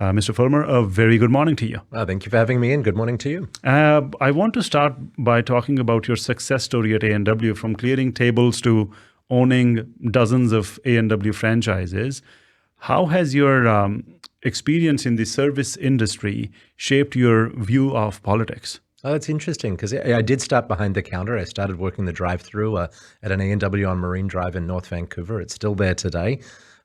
Mr. Fulmer, a very good morning to you. Thank you for having me in. Good morning to you. I want to start by talking about your success story at A&W, from clearing tables to owning dozens of A&W franchises. How has your experience in the service industry shaped your view of politics? Oh, it's interesting because I did start behind the counter. I started working the drive-through at an A&W on Marine Drive in North Vancouver. It's still there today.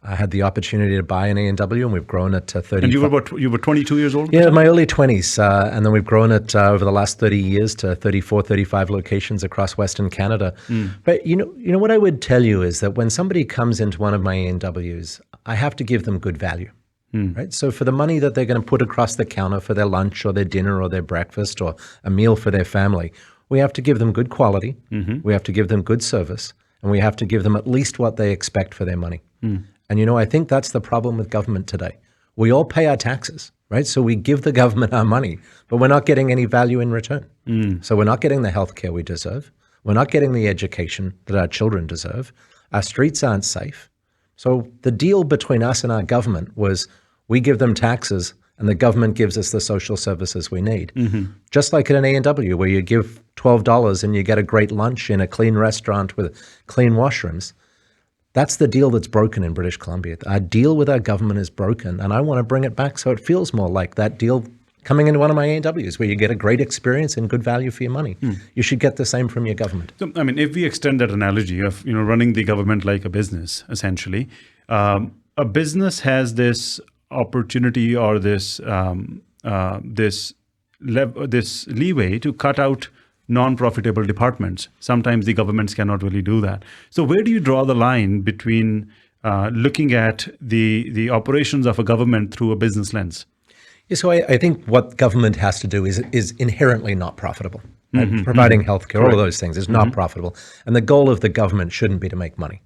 I had the opportunity to buy an A&W, and we've grown it to 30. And you were 22 years old? Yeah, my early 20s. And then we've grown it over the last 30 years to 34, 35 locations across Western Canada. But you know what I would tell you is that when somebody comes into one of my A&Ws, I have to give them good value. Right? So for the money that they're going to put across the counter for their lunch or their dinner or their breakfast or a meal for their family, we have to give them good quality, we have to give them good service, and we have to give them at least what they expect for their money. And I think that's the problem with government today. We all pay our taxes, right? So we give the government our money, but we're not getting any value in return. So we're not getting the healthcare we deserve. We're not getting the education that our children deserve. Our streets aren't safe. So the deal between us and our government was we give them taxes and the government gives us the social services we need. Just like at an A&W where you give $12 and you get a great lunch in a clean restaurant with clean washrooms. That's the deal that's broken in British Columbia. Our deal with our government is broken, and I want to bring it back so it feels more like that deal coming into one of my A&Ws where you get a great experience and good value for your money. You should get the same from your government. So, I mean, if we extend that analogy of running the government like a business, essentially, a business has this opportunity or this leeway to cut out non-profitable departments. Sometimes the governments cannot really do that. So where do you draw the line between looking at the operations of a government through a business lens? Yeah, so I think what government has to do is inherently not profitable. Right? Providing healthcare, all of those things is not profitable. And the goal of the government shouldn't be to make money.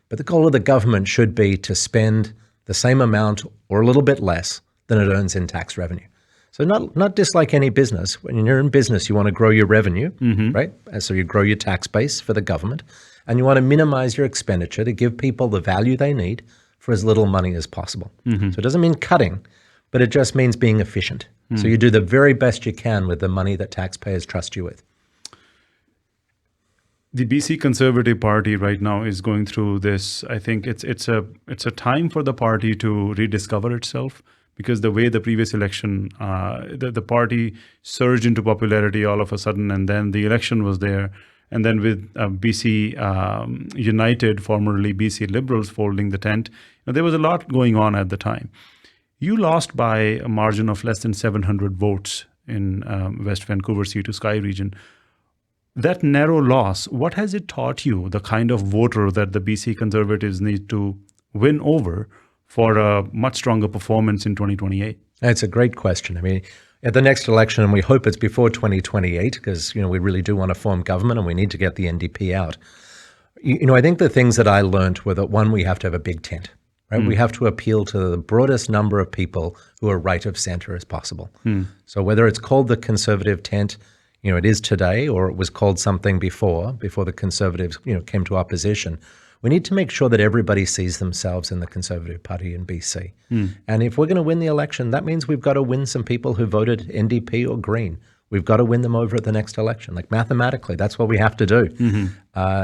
But the goal of the government should be to spend the same amount or a little bit less than it earns in tax revenue. So not just like any business. When you're in business, you want to grow your revenue, right? And so you grow your tax base for the government, and you want to minimize your expenditure to give people the value they need for as little money as possible. So it doesn't mean cutting, but it just means being efficient. So you do the very best you can with the money that taxpayers trust you with. The BC Conservative Party right now is going through this. I think it's a time for the party to rediscover itself. Because the way the previous election, the party surged into popularity all of a sudden, and then the election was there. And then with BC United, formerly BC Liberals, folding the tent, there was a lot going on at the time. You lost by a margin of less than 700 votes in West Vancouver Sea to Sky region. That narrow loss, what has it taught you, the kind of voter that the BC Conservatives need to win over for a much stronger performance in 2028? That's a great question. I mean, at the next election, and we hope it's before 2028, because we really do want to form government and we need to get the NDP out. I think the things that I learned were that, one, we have to have a big tent, right? We have to appeal to the broadest number of people who are right of center as possible. So whether it's called the Conservative tent, it is today, or it was called something before the Conservatives, came to opposition. We need to make sure that everybody sees themselves in the Conservative Party in BC. And if we're going to win the election, that means we've got to win some people who voted NDP or Green. We've got to win them over at the next election. Like mathematically, that's what we have to do.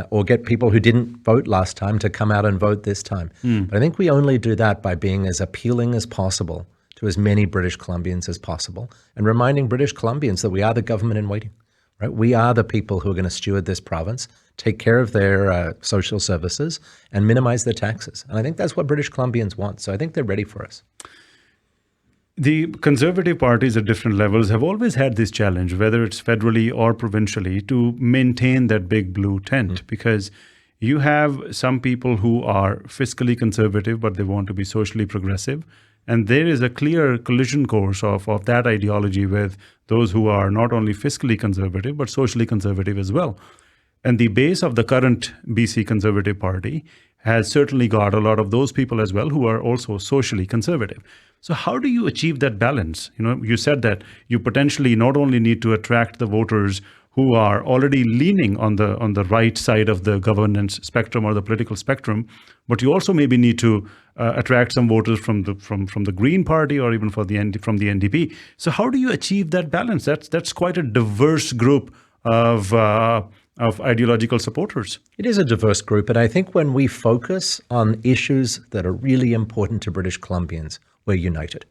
Or get people who didn't vote last time to come out and vote this time. But I think we only do that by being as appealing as possible to as many British Columbians as possible and reminding British Columbians that we are the government in waiting. Right? We are the people who are going to steward this province, take care of their social services, and minimize their taxes. And I think that's what British Columbians want. So I think they're ready for us. The Conservative parties at different levels have always had this challenge, whether it's federally or provincially, to maintain that big blue tent, because you have some people who are fiscally conservative, but they want to be socially progressive. And there is a clear collision course of that ideology with those who are not only fiscally conservative, but socially conservative as well. And the base of the current BC Conservative Party has certainly got a lot of those people as well who are also socially conservative. So how do you achieve that balance? You said that you potentially not only need to attract the voters who who are already leaning on the right side of the governance spectrum or the political spectrum, but you also maybe need to attract some voters from the Green Party or even from the NDP. So how do you achieve that balance? That's quite a diverse group of ideological supporters. It is a diverse group, and I think when we focus on issues that are really important to British Columbians, we're united.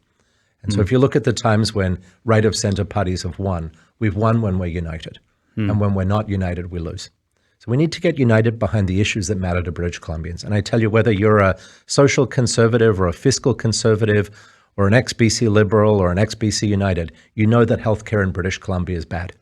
And so if you look at the times when right of center parties have won, we've won when we're united. And when we're not united, we lose. So we need to get united behind the issues that matter to British Columbians. And I tell you, whether you're a social conservative or a fiscal conservative or an ex-BC Liberal or an ex-BC United, you know that healthcare in British Columbia is bad,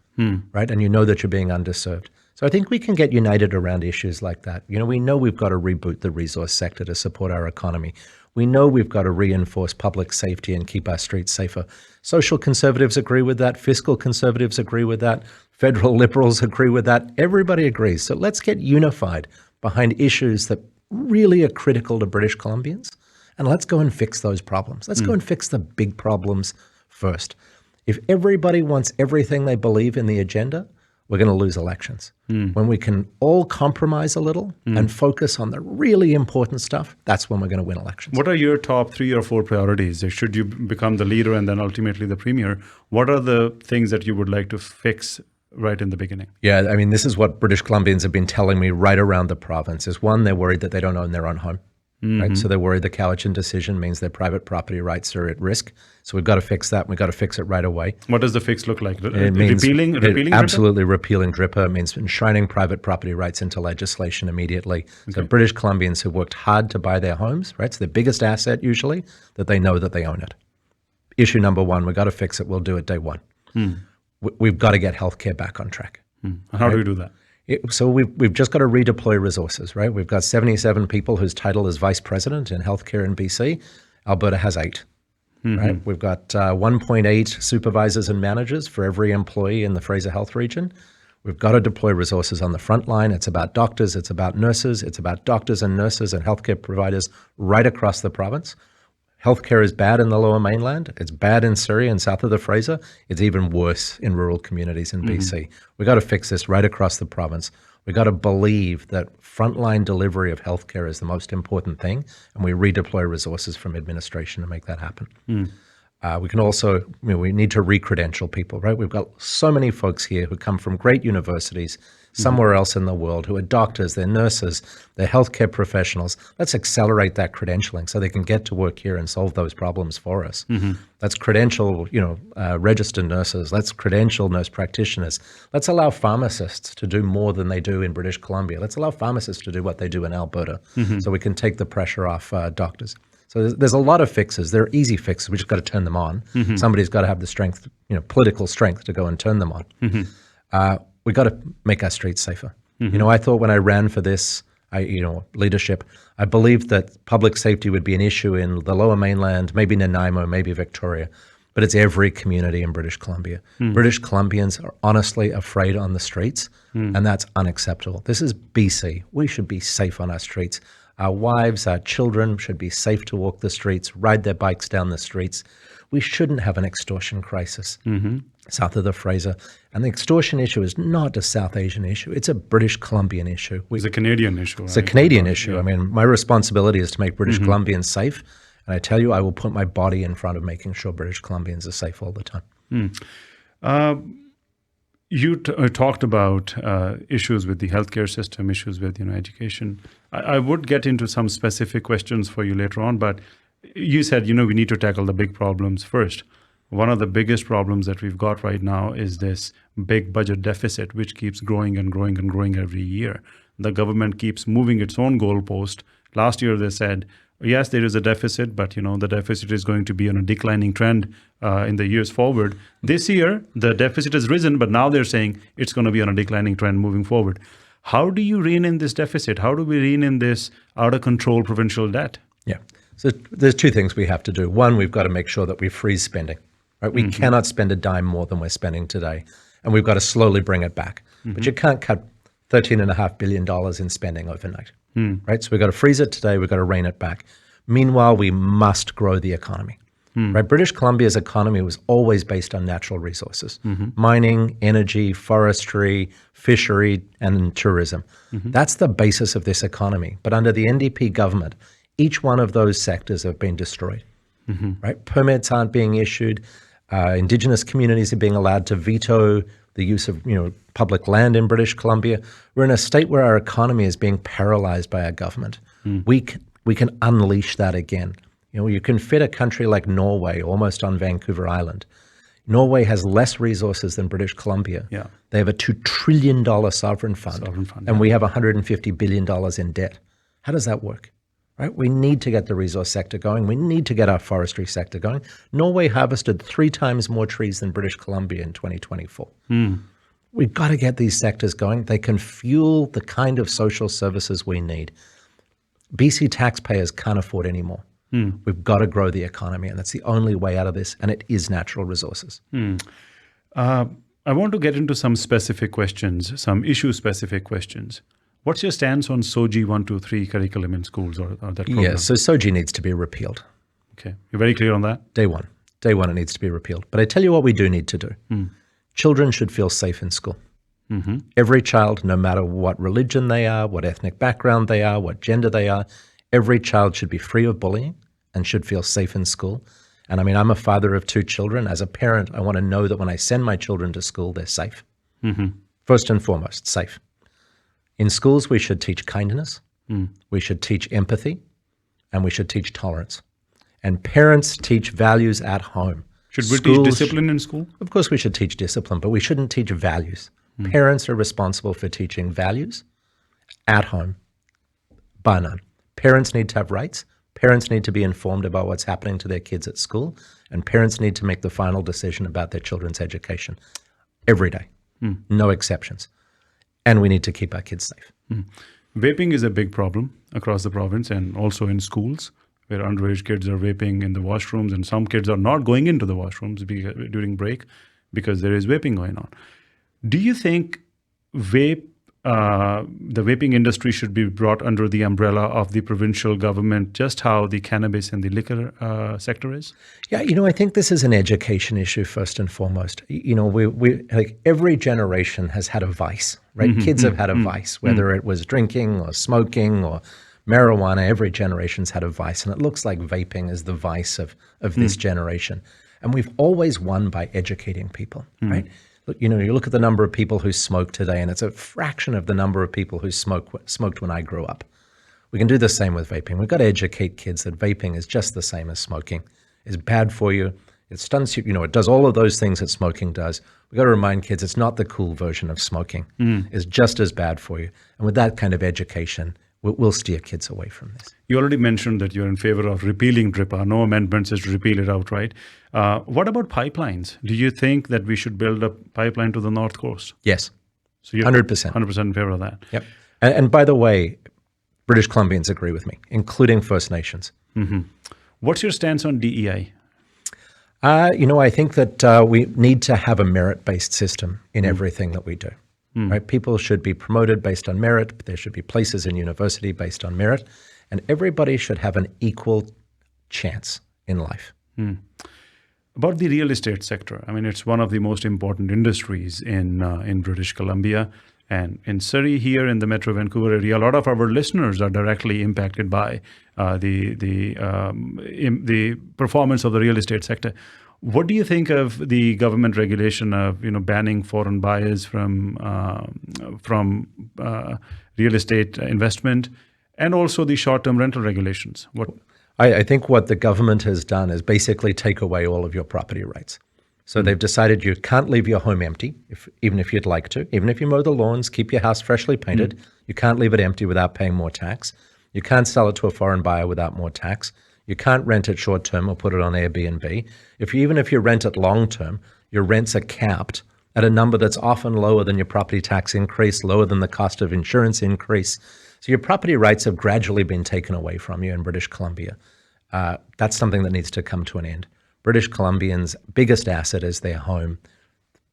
right? And you know that you're being underserved. So I think we can get united around issues like that. You know, we know we've got to reboot the resource sector to support our economy. We know we've got to reinforce public safety and keep our streets safer. Social conservatives agree with that. Fiscal conservatives agree with that. Federal liberals agree with that. Everybody agrees. So let's get unified behind issues that really are critical to British Columbians. And let's go and fix those problems. Let's go and fix the big problems first. If everybody wants everything they believe in the agenda, we're going to lose elections. When we can all compromise a little and focus on the really important stuff, that's when we're going to win elections. What are your top 3 or 4 priorities? Should you become the leader and then ultimately the premier, what are the things that you would like to fix right in the beginning? Yeah, I mean, this is what British Columbians have been telling me right around the province is, one, they're worried that they don't own their own home. Right? So they're worried the Cowichan decision means their private property rights are at risk. So we've got to fix that. We've got to fix it right away. What does the fix look like? It means repealing absolutely repealing DRIPA. It means enshrining private property rights into legislation immediately. Okay. So British Columbians who worked hard to buy their homes, right? It's their biggest asset usually, that they know that they own it. Issue number 1, we've got to fix it. We'll do it day 1. We've got to get healthcare back on track. How do we do that? So we've just got to redeploy resources, right? We've got 77 people whose title is vice president in healthcare in BC. Alberta has 8, right? We've got 1.8 supervisors and managers for every employee in the Fraser Health region. We've got to deploy resources on the front line. It's about doctors, it's about nurses, it's about doctors and nurses and healthcare providers right across the province. Healthcare is bad in the Lower Mainland. It's bad in Surrey and south of the Fraser. It's even worse in rural communities in BC. We've got to fix this right across the province. We've got to believe that frontline delivery of healthcare is the most important thing, and we redeploy resources from administration to make that happen. We can also, we need to re-credential people, right? We've got so many folks here who come from great universities somewhere else in the world, who are doctors, they're nurses, they're healthcare professionals. Let's accelerate that credentialing so they can get to work here and solve those problems for us. Let's credential, registered nurses. Let's credential nurse practitioners. Let's allow pharmacists to do more than they do in British Columbia. Let's allow pharmacists to do what they do in Alberta so we can take the pressure off doctors. So there's a lot of fixes. They're easy fixes. We just got to turn them on. Somebody's got to have the strength, political strength to go and turn them on. We got to make our streets safer. I thought when I ran for this, leadership, I believed that public safety would be an issue in the Lower Mainland, maybe Nanaimo, maybe Victoria, but it's every community in British Columbia. British Columbians are honestly afraid on the streets, and that's unacceptable. This is BC. We should be safe on our streets. Our wives, our children should be safe to walk the streets, ride their bikes down the streets. We shouldn't have an extortion crisis south of the Fraser. And the extortion issue is not a South Asian issue. It's a British Columbian issue. It's a Canadian issue. It's a Canadian issue. Yeah. I mean, my responsibility is to make British Columbians safe. And I tell you, I will put my body in front of making sure British Columbians are safe all the time. You talked about issues with the healthcare system, issues with education. I would get into some specific questions for you later on, but you said we need to tackle the big problems first. One of the biggest problems that we've got right now is this big budget deficit, which keeps growing and growing and growing every year. The government keeps moving its own goalpost. Last year they said, yes, there is a deficit, but the deficit is going to be on a declining trend in the years forward. This year, the deficit has risen, but now they're saying it's going to be on a declining trend moving forward. How do you rein in this deficit? How do we rein in this out of control provincial debt? Yeah. So there's 2 things we have to do. One, we've got to make sure that we freeze spending. Right? We cannot spend a dime more than we're spending today, and we've got to slowly bring it back. But you can't cut $13.5 billion in spending overnight. Right? So we've got to freeze it today. We've got to rein it back. Meanwhile, we must grow the economy. right? British Columbia's economy was always based on natural resources, mining, energy, forestry, fishery, and tourism. That's the basis of this economy. But under the NDP government, each one of those sectors have been destroyed, right? Permits aren't being issued. Indigenous communities are being allowed to veto the use of public land in British Columbia. We're in a state where our economy is being paralyzed by our government. We can unleash that again. You can fit a country like Norway almost on Vancouver Island. Norway has less resources than British Columbia. Yeah. They have a $2 trillion sovereign fund, and we have $150 billion in debt. How does that work? Right? We need to get the resource sector going. We need to get our forestry sector going. Norway harvested 3 times more trees than British Columbia in 2024. We've got to get these sectors going. They can fuel the kind of social services we need. BC taxpayers can't afford any more. We've got to grow the economy, and that's the only way out of this, and it is natural resources. I want to get into some specific questions, some issue-specific questions. What's your stance on SOGI 123 curriculum in schools or that program? Yeah, so SOGI needs to be repealed. Okay. You're very clear on that? Day one it needs to be repealed. But I tell you what we do need to do. Children should feel safe in school. Every child, no matter what religion they are, what ethnic background they are, what gender they are, every child should be free of bullying and should feel safe in school. And I mean, I'm a father of 2 children. As a parent, I want to know that when I send my children to school, they're safe. First and foremost, safe. In schools, we should teach kindness, we should teach empathy, and we should teach tolerance. And parents teach values at home. Should we teach discipline in school? Of course we should teach discipline, but we shouldn't teach values. Parents are responsible for teaching values at home, bar none. Parents need to have rights. Parents need to be informed about what's happening to their kids at school, and parents need to make the final decision about their children's education every day, no exceptions. And we need to keep our kids safe. Vaping is a big problem across the province and also in schools, where underage kids are vaping in the washrooms, and some kids are not going into the washrooms during break because there is vaping going on. Do you think the vaping industry should be brought under the umbrella of the provincial government, just how the cannabis and the liquor sector is? Yeah, I think this is an education issue first and foremost. We like every generation has had a vice, right? Kids have had a vice, whether it was drinking or smoking or marijuana. Every generation's had a vice, and it looks like vaping is the vice of this generation. And we've always won by educating people, right? Look, you look at the number of people who smoke today, and it's a fraction of the number of people who smoked when I grew up. We can do the same with vaping. We've got to educate kids that vaping is just the same as smoking. It's bad for you. It stunts you. It does all of those things that smoking does. We've got to remind kids it's not the cool version of smoking. It's just as bad for you. And with that kind of education, we'll steer kids away from this. You already mentioned that you're in favor of repealing DRIPA. No amendments is to repeal it outright. What about pipelines? Do you think that we should build a pipeline to the North Coast? Yes, so you're 100%. 100% in favor of that? Yep. And by the way, British Columbians agree with me, including First Nations. What's your stance on DEI? I think that we need to have a merit-based system in everything that we do. Right? People should be promoted based on merit. There should be places in university based on merit, and everybody should have an equal chance in life. About the real estate sector, I mean, it's one of the most important industries in British Columbia, and in Surrey here in the Metro Vancouver area. A lot of our listeners are directly impacted by the performance of the real estate sector. What do you think of the government regulation of banning foreign buyers from real estate investment, and also the short-term rental regulations? I think what the government has done is basically take away all of your property rights. So they've decided you can't leave your home empty, even if you'd like to. Even if you mow the lawns, keep your house freshly painted, you can't leave it empty without paying more tax. You can't sell it to a foreign buyer without more tax. You can't rent it short-term or put it on Airbnb. Even if you rent it long-term, your rents are capped at a number that's often lower than your property tax increase, lower than the cost of insurance increase. So your property rights have gradually been taken away from you in British Columbia. That's something that needs to come to an end. British Columbians' biggest asset is their home.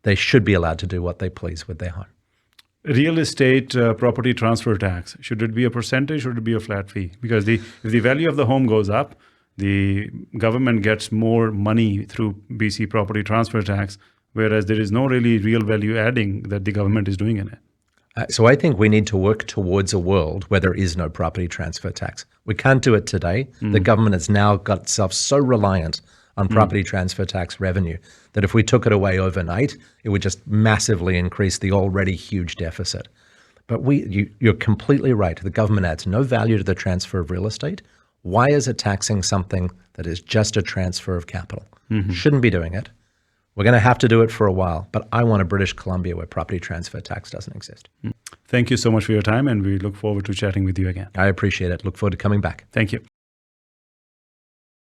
They should be allowed to do what they please with their home. Real estate property transfer tax, should it be a percentage or should it be a flat fee? Because if the value of the home goes up, the government gets more money through BC property transfer tax, whereas there is no really real value adding that the government is doing in it. So I think we need to work towards a world where there is no property transfer tax. We can't do it today. The government has now got itself so reliant on property transfer tax revenue that if we took it away overnight, it would just massively increase the already huge deficit. But you're completely right. The government adds no value to the transfer of real estate. Why is it taxing something that is just a transfer of capital? Shouldn't be doing it. We're going to have to do it for a while, but I want a British Columbia where property transfer tax doesn't exist. Thank you so much for your time, and we look forward to chatting with you again. I appreciate it. Look forward to coming back. Thank you.